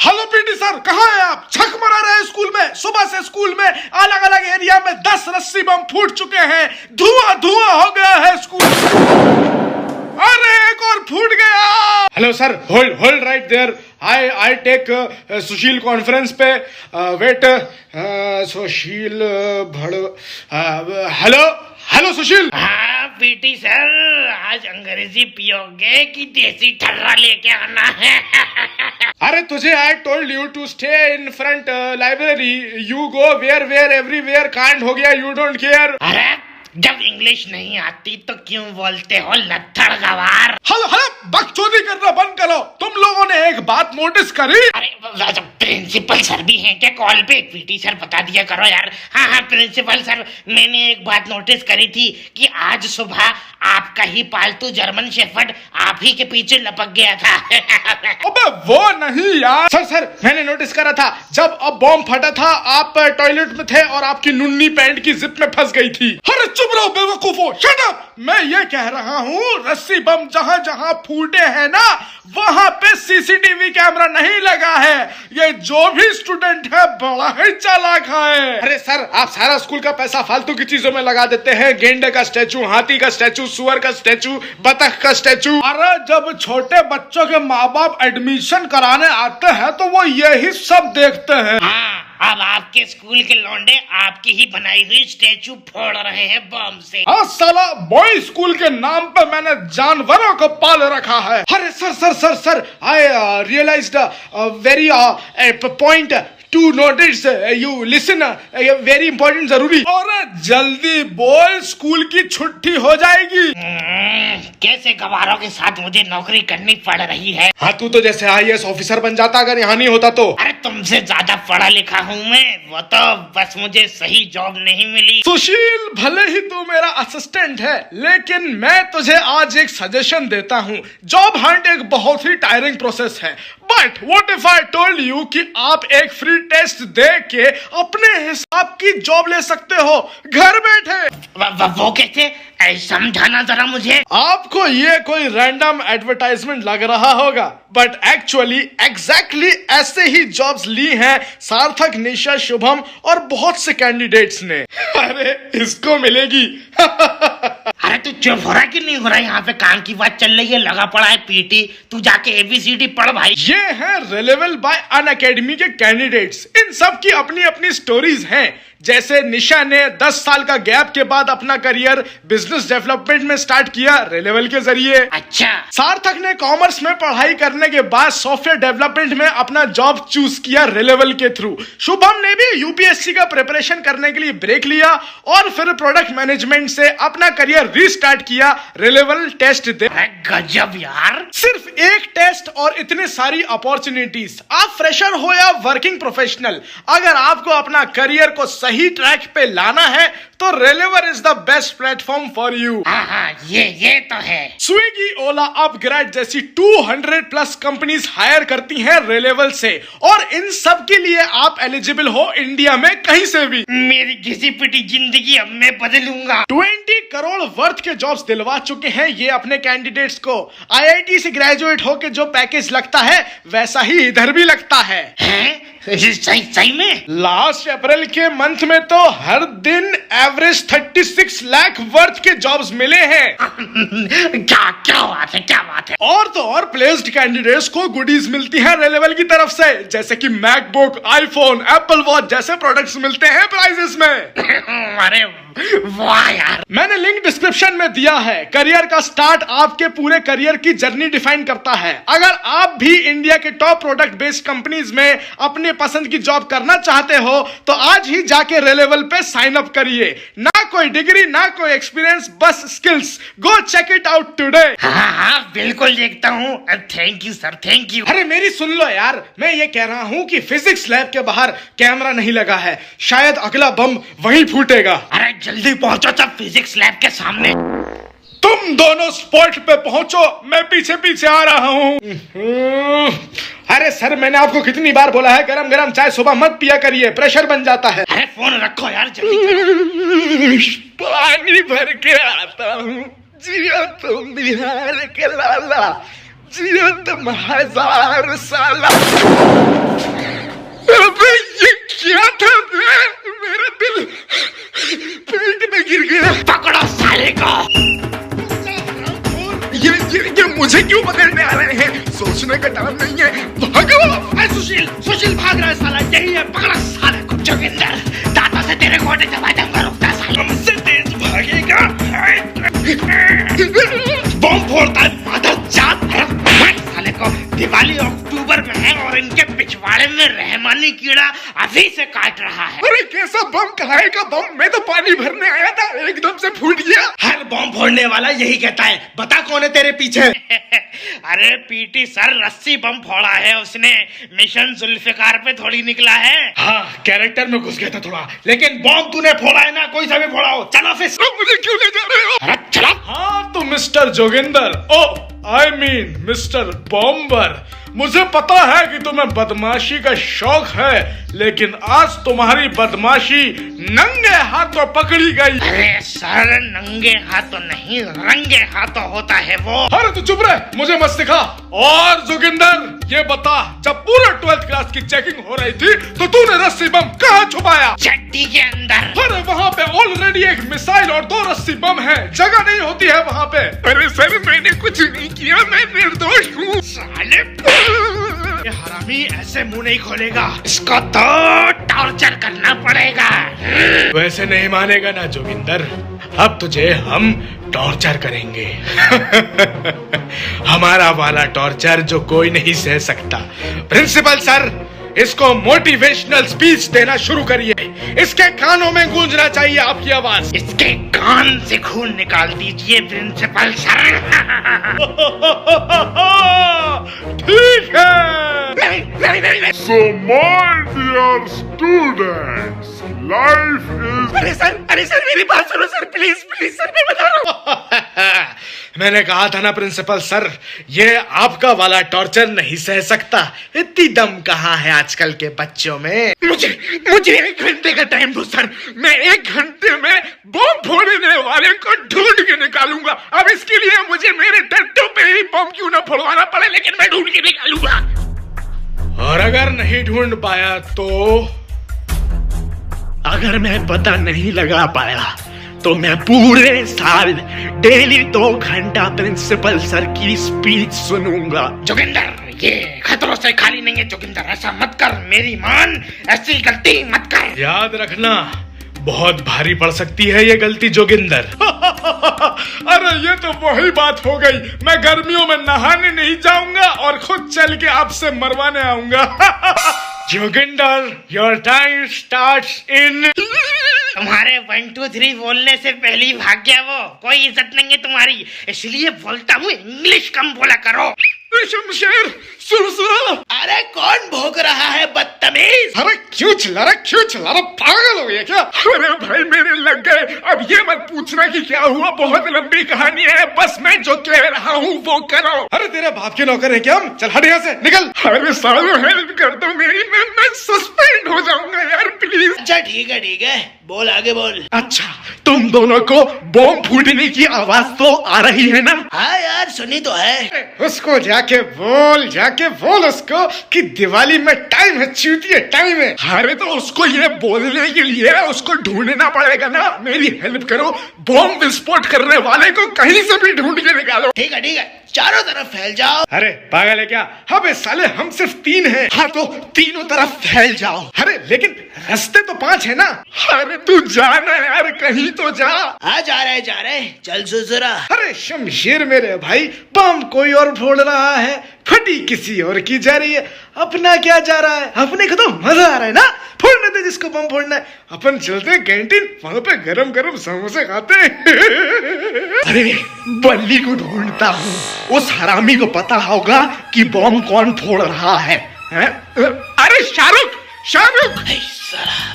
Hello PT sir, कहाँ हैं आप? छक मरा रहे हैं स्कूल में। सुबह से स्कूल में अलग अलग एरिया में 10 रस्सी बम फूट चुके हैं। धुआं धुआं हो गया है स्कूल। अरे एक और फूट गया। Hello sir, hold right there. I take Sushil conference पे। Wait, Sushil hello Sushil. हाँ पीटी सर, आज अंग्रेजी पियोगे कि देसी ठर्रा लेके आना है? अरे तुझे I told you to stay in front library. You go where everywhere. कांड हो गया, यू डोंट केयर। अरे जब इंग्लिश नहीं आती तो क्यों बोलते हो लत्थड़ गवार? हेलो बकचोदी करना बंद करो। तुम लोगों ने एक बात नोटिस करी? अरे प्रिंसिपल सर भी हैं क्या कॉल पे? पीटी सर बता दिया करो यार। हाँ प्रिंसिपल सर, मैंने एक बात नोटिस करी थी कि आज सुबह आपका ही पालतू जर्मन शेफर्ड आप ही के पीछे लपक गया था। अबे वो नहीं यार। सर मैंने नोटिस करा था जब अब बॉम्ब फटा था, आप टॉयलेट में थे और आपकी नुन्नी पैंट की जिप में फंस गई थी। अरे चुप रहो बेवकूफो, शट अप। मैं ये कह रहा हूँ रस्सी बम जहाँ जहाँ फूटे हैं ना, वहाँ पे सीसीटीवी कैमरा नहीं लगा है। ये जो भी स्टूडेंट है बड़ा ही चालाक है। अरे सर, आप सारा स्कूल का पैसा फालतू की चीजों में लगा देते हैं। गेंडे का स्टैचू, हाथी का स्टैचू, सुअर का स्टैचू, बतख का स्टैचू। अरे जब छोटे बच्चों के माँ बाप एडमिशन कराने आते हैं तो वो यही सब देखते हैं। हाँ, अब आपके स्कूल के लौंडे आपकी ही बनाई हुई स्टैचू फोड़ रहे हैं बम से। हाँ साला, बॉय स्कूल के नाम पे मैंने जानवरों को पाल रखा है। अरे sir, I realized very point to notice. You listen, very important, जरूरी। और जल्दी बोल, स्कूल की छुट्टी हो जाएगी। कैसे गवारों के साथ मुझे नौकरी करनी पड़ रही है। हाँ, तू तो जैसे IAS ऑफिसर बन जाता अगर यहाँ नहीं होता तो। अरे तुमसे ज्यादा पढ़ा लिखा हूँ मैं, वो तो बस मुझे सही जॉब नहीं मिली। सुशील, भले ही तू मेरा असिस्टेंट है, लेकिन मैं तुझे आज एक सजेशन देता हूँ। जॉब हंट एक बहुत ही टायरिंग प्रोसेस है, but what if I told you कि आप एक फ्री टेस्ट दे के अपने हिसाब की जॉब ले सकते हो घर बैठे। वो कैसे? समझाना जरा मुझे। आपको ये कोई रैंडम एडवर्टाइजमेंट लग रहा होगा, बट एक्चुअली एग्जैक्टली ऐसे ही जॉब्स ली हैं सार्थक, निशा, शुभम और बहुत से कैंडिडेट्स ने। अरे इसको मिलेगी। अरे तू चुप हो रहा कि नहीं हो रहा? यहाँ पे काम की बात चल रही है, लगा पड़ा है पीटी। तू जाके ABCD पढ़ भाई। ये हैं रिलेवेबल बाय अनअकैडमी के कैंडिडेट्स। इन सब की अपनी अपनी स्टोरीज हैं। जैसे निशा ने 10 साल का गैप के बाद अपना करियर बिजनेस डेवलपमेंट में स्टार्ट किया रेलेवल के जरिए। अच्छा। सार्थक ने कॉमर्स में पढ़ाई करने के बाद सॉफ्टवेयर डेवलपमेंट में अपना जॉब चूज किया रेलेवल के थ्रू। शुभम ने भी UPSC का प्रिपरेशन करने के लिए ब्रेक लिया और फिर प्रोडक्ट मैनेजमेंट से अपना करियर रीस्टार्ट किया रेलेवल टेस्ट दे। गजब यार। सिर्फ एक टेस्ट और इतने सारी अपॉर्चुनिटीज। आप फ्रेशर हो या वर्किंग प्रोफेशनल, अगर आपको अपना करियर को सही ट्रैक पे लाना है तो Relevel is the best platform for you. हाँ, ये तो है। स्विगी, ओला, अपग्रेड जैसी 200 प्लस कंपनीज हायर करती हैं रेलेवल से, और इन सब के लिए आप एलिजिबल हो इंडिया में कहीं से भी। मेरी घिसी पिटी जिंदगी अब मैं बदलूंगा। 20 करोड़ वर्थ के जॉब्स दिलवा चुके हैं ये अपने कैंडिडेट्स को। IIT से ग्रेजुएट होके जो पैकेज लगता है वैसा ही इधर भी लगता है। सही में? लास्ट अप्रैल के मंथ में तो हर दिन एवरेज 36 लाख वर्थ के जॉब्स मिले हैं। क्या बात है। और तो और प्लेस्ड कैंडिडेट्स को गुडीज मिलती है रेलेवल की तरफ से, जैसे कि मैकबुक, आईफोन, एप्पल वॉच जैसे प्रोडक्ट्स मिलते हैं प्राइजेस में। अरे वाह यार। मैंने लिंक डिस्क्रिप्शन में दिया है। करियर का स्टार्ट आपके पूरे करियर की जर्नी डिफाइन करता है। अगर आप भी इंडिया के टॉप प्रोडक्ट बेस्ड कंपनीज में अपने पसंद की जॉब करना चाहते हो तो आज ही जाके रेलेवल पे साइन अप करिए। ना कोई डिग्री, ना कोई एक्सपीरियंस, बस skills. Go check it out today. हाँ बिल्कुल देखता हूँ। Thank you sir, thank you. अरे मेरी सुन लो यार, मैं ये कह रहा हूँ कि फिजिक्स लैब के बाहर कैमरा नहीं लगा है, शायद अगला बम वहीं फूटेगा। अरे जल्दी पहुंचो सब फिजिक्स लैब के सामने। तुम दोनों स्पॉट पे पहुंचो, मैं पीछे पीछे आ रहा हूँ। अरे सर, मैंने आपको कितनी बार बोला है गरम गरम चाय सुबह मत पिया करिए, प्रेशर बन जाता है। अरे फोन रखो यार जल्दी। पानी भर के आता हूँ, जियो तुम बिहार के लाला, जियो तुम 1000 साला। सुशील सुशील भाग रहा है साला, यही है, पकड़ा साले को। जोगिंदर दांतों से तेरे गोटे दबा दूंगा, रुकता साला। हमसे तेज भागेगा। बम फोड़ता है मादर जात साले को। दिवाली अक्टूबर में है और इनके पिछवाड़े में रहमानी कीड़ा अभी से काट रहा है। अरे कैसा बम, कहाँ का बम? मैं तो पानी भरने आया था, एकदम से फूट गया। हर बम फोड़ने वाला यही कहता है। बता कौन है तेरे पीछे? अरे पीटी सर, रस्सी बम फोड़ा है उसने, मिशन जुल्फिकार पे थोड़ी निकला है। हाँ, कैरेक्टर में घुस गया था थोड़ा। लेकिन बम तूने फोड़ा है ना, कोई सा भी फोड़ा हो। चलो ऑफिस। मुझे क्यों ले जा रहे हो? अरे चलो। हाँ तो mister Joginder, oh I mean mister bomber, मुझे पता है कि तुम्हें बदमाशी का शौक है, लेकिन आज तुम्हारी बदमाशी नंगे हाथों पकड़ी गई। अरे सर, नंगे हाथों नहीं, रंगे हाथों होता है वो। अरे तू चुप रहे, मुझे मत सिखा। और जोगिंदर ये बता, जब पूरे 12th क्लास की चेकिंग हो रही थी तो तूने रस्सी बम कहाँ छुपाया? चट्टी के अंदर। अरे वहाँ पे ऑलरेडी एक मिसाइल और 2 रस्सी बम है, जगह नहीं होती है वहाँ पे। अरे सर, मैंने कुछ नहीं किया, मैं निर्दोष हूँ। साले ये हरामी ऐसे मुंह नहीं खोलेगा, इसको तो टॉर्चर करना पड़ेगा। वैसे नहीं मानेगा ना जोगिंदर, अब तुझे हम टॉर्चर करेंगे। हमारा वाला टॉर्चर जो कोई नहीं सह सकता। प्रिंसिपल सर, इसको मोटिवेशनल स्पीच देना शुरू करिए, इसके कानों में गूंजना चाहिए आपकी आवाज। इसके कान से खून निकाल दीजिए प्रिंसिपल सर। ठीक है। नहीं। So, my dear students, life is... अरे सर मेरी बात सुनो सर, प्लीज प्लीज सर, मैं बता रहा हूँ। मैंने कहा था ना प्रिंसिपल सर, ये आपका वाला टॉर्चर नहीं सह सकता। इतनी दम कहाँ है आजकल के बच्चों में। मुझे 1 घंटे का टाइम दो सर, मैं 1 घंटे में बम फोड़ने वाले को ढूंढ के निकालूंगा। अब इसके लिए मुझे मेरे टट्टू पे ही बम क्यों ना फोड़वाना पड़े, लेकिन मैं ढूंढ के निकालूंगा। और अगर नहीं ढूंढ पाया तो? अगर मैं पता नहीं लगा पाया तो मैं पूरे साल डेली 2 घंटा प्रिंसिपल सर की स्पीच सुनूंगा। जोगिंदर, ये खतरों से खाली नहीं है। जोगिंदर ऐसा मत कर, मेरी मान, ऐसी गलती मत कर। याद रखना, बहुत भारी पड़ सकती है ये गलती जोगिंदर। अरे ये तो वही बात हो गई, मैं गर्मियों में नहाने नहीं जाऊंगा और खुद चल के आपसे मरवाने आऊंगा। Joginder, your time starts in. तुम्हारे 1 2 3 बोलने से पहले ही भाग गया वो। कोई इज्जत नहीं है तुम्हारी, इसलिए बोलता हूँ, इंग्लिश कम बोला करो। शमशेर, सुनो। अरे कौन भौंक रहा है बदतमीज? अरे क्यों चिल्ला रहा, पागल हो गया क्या? अरे भाई मेरे लग गए। अब ये मत पूछना कि क्या हुआ, बहुत लंबी कहानी है, बस मैं जो कह रहा हूँ वो करो। अरे तेरे बाप के नौकर है क्या हम? चल हट यहाँ से, निकल। अरे सालों हेल्प कर दो मेरी, मैं सस्पेंड हो जाऊंगा यार, प्लीज। अच्छा ठीक है, बोल आगे बोल। अच्छा, तुम दोनों को बम फूटने की आवाज तो आ रही है ना? हाँ यार, सुनी तो है। उसको जाके बोल उसको कि दिवाली में टाइम है, चूतिए टाइम है। अरे तो उसको ये बोलने के लिए उसको ढूंढना पड़ेगा ना। मेरी हेल्प करो, बम विस्फोट करने वाले को कहीं से भी ढूंढ के निकालो। ठीक है, चारों तरफ फैल जाओ। अरे पागल है क्या? अबे साले, हम सिर्फ 3 हैं। हाँ तो तीनों तरफ फैल जाओ। अरे लेकिन रास्ते तो 5 है ना। अरे तू जाना यार, कहीं तो जा। हाँ जा रहे, चल सुसुरा। अरे शमशेर मेरे भाई, बम कोई और फोड़ रहा है, फटी किसी और की जा रही है, अपना क्या जा रहा है? अपने को तो मजा आ रहा है ना, फोड़ने दे जिसको बम फोड़ना है। अपन चलते कैंटीन, वहां पे गरम गरम समोसे खाते हैं। अरे बल्ली को ढूंढता हूँ, उस हरामी को पता होगा कि बम कौन फोड़ रहा है? अरे शाहरुख,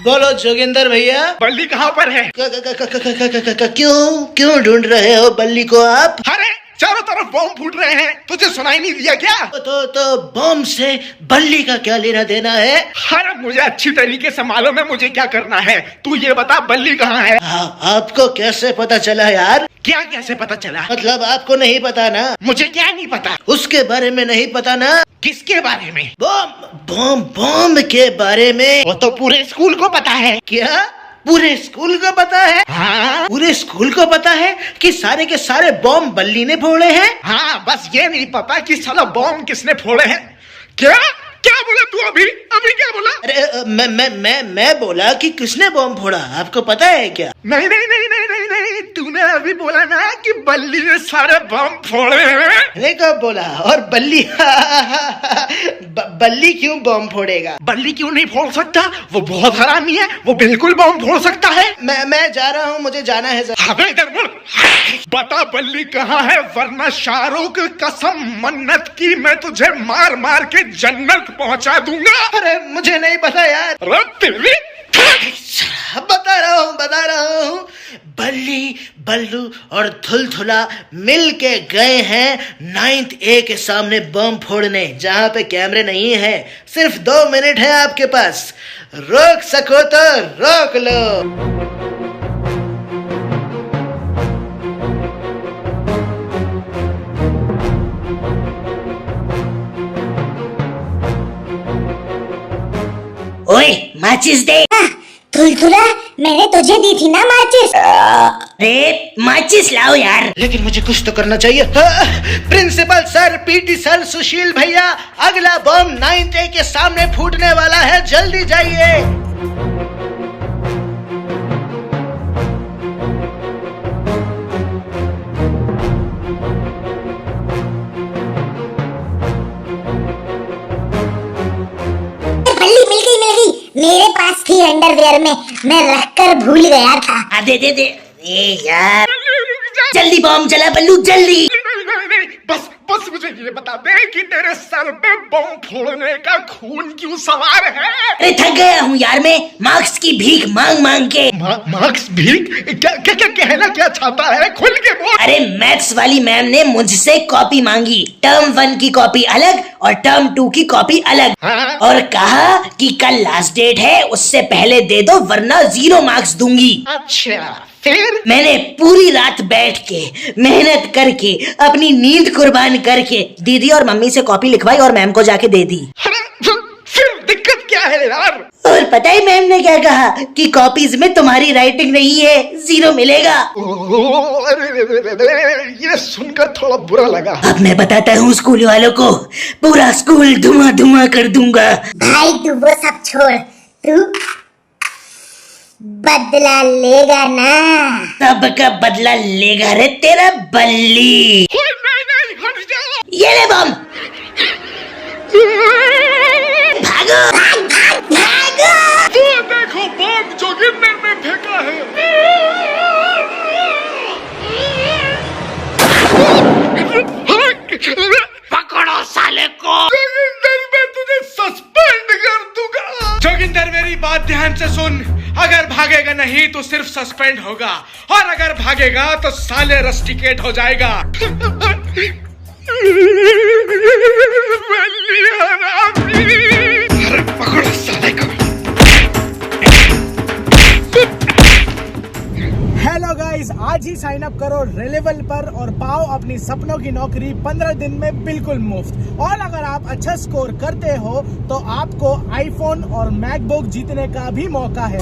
बोलो जोगिंदर भैया, बल्ली कहाँ पर है? क्यों ढूंढ रहे हो बल्ली को आप? अरे चारों तरफ बम फूट रहे हैं, तुझे सुनाई नहीं दिया क्या? तो बम से बल्ली का क्या लेना देना है? अरे मुझे अच्छी तरीके से मालूम है मुझे क्या करना है। तू ये बता, बल्ली कहाँ है? आपको कैसे पता चला यार? क्या कैसे पता चला? मतलब आपको नहीं पता ना? मुझे क्या नहीं पता? उसके बारे में नहीं पता ना? किसके बारे में? बम के बारे में। वो तो पूरे स्कूल को पता है। क्या पूरे स्कूल को पता है? हाँ, पूरे स्कूल को पता है कि सारे के सारे बम बल्ली ने फोड़े हैं? हाँ, बस ये नहीं पता कि साला बम किसने फोड़े हैं। क्या बोला तू? अभी अभी क्या बोला? अरे मैं बोला कि किसने बॉम्ब फोड़ा, आपको पता है क्या? नहीं नहीं नहीं नहीं नहीं नहीं, तूने अभी बोला ना कि बल्ली ने सारे बम फोड़े हैं। मैंने कब बोला? और बल्ली बल्ली क्यों बॉम्ब फोड़ेगा? बल्ली क्यों नहीं फोड़ सकता? वो बहुत हरामी है, वो बिल्कुल बम फोड़ सकता है। मैं जा रहा हूँ, मुझे जाना है जरा। अबे इधर मुड़। बता बल्ली कहाँ है, वरना शाहरुख कसम मन्नत की मैं तुझे मार मार के जन्नत पहुँचा दूंगा। अरे मुझे नहीं पता यार। बता रहा हूँ बल्ली बल्लू और थुलथुला मिल के गए हैं 9th A के सामने बम फोड़ने, जहाँ पे कैमरे नहीं है। सिर्फ 2 मिनट है आपके पास, रोक सको तो रोक लो। ओए माचिस दे। थुलथुला, मैंने तुझे दी थी ना माचिस। अरे माचिस लाओ यार। लेकिन मुझे कुछ तो करना चाहिए। प्रिंसिपल सर, पीटी सर, सुशील भैया, अगला बम 9th A के सामने फूटने वाला है, जल्दी जाइए। बल्ली मिल गई, मेरे पास थी अंडरवेयर में, मैं रखकर भूल गया था। दे दे दे। ए यार जल्दी बम जला बल्लू, जल्दी। नहीं, बस मुझे ये बता दे कि तेरे सर पे बम फोड़ने का खून क्यों सवार है? अरे थक गया हूँ यार मैं, मार्क्स की भीख मांग मांग के। मार्क्स भीख? क्या कहना क्या चाहता है, खुल के बोल। अरे मैथ्स वाली मैम ने मुझसे कॉपी मांगी, टर्म 1 की कॉपी अलग और टर्म 2 की कॉपी अलग। हाँ? और कहा कि कल लास्ट डेट है, उससे पहले दे दो वरना 0 मार्क्स दूंगी। अच्छा, फिर? मैंने पूरी रात बैठ के मेहनत करके अपनी नींद कुर्बान करके दीदी और मम्मी से कॉपी लिखवाई और मैम को जाके दे दी। अरे फिर दिक्कत क्या है यार? और पता है मैम ने क्या कहा कि कॉपीज में तुम्हारी राइटिंग नहीं है, 0 मिलेगा। अरे ये सुनकर थोड़ा बुरा लगा। अब मैं बताता हूँ स्कूल वालों को, पूरा स्कूल धुआं धुआं कर दूंगा। भाई तू वो सब छोड़, तू बदला लेगा ना? सब का बदला लेगा रे तेरा बल्ली। नहीं, हट जाओ। ये ले बम, भागो भागो। वो देखो बम जो गिरने में फेंका है। पकड़ो साले को। जोगिंदर, मैं तुझे सस्पेंड कर दूंगा। जोगिंदर मेरी बात ध्यान से सुन, अगर भागेगा नहीं तो सिर्फ सस्पेंड होगा, और अगर भागेगा तो साले रस्टिकेट हो जाएगा। अरे पकड़ो साले को। हेलो गाइस, आज ही साइन अप करो रेलेवल पर और पाओ अपनी सपनों की नौकरी 15 दिन में बिल्कुल मुफ्त। और अगर आप अच्छा स्कोर करते हो तो आपको आईफोन और मैकबुक जीतने का भी मौका है।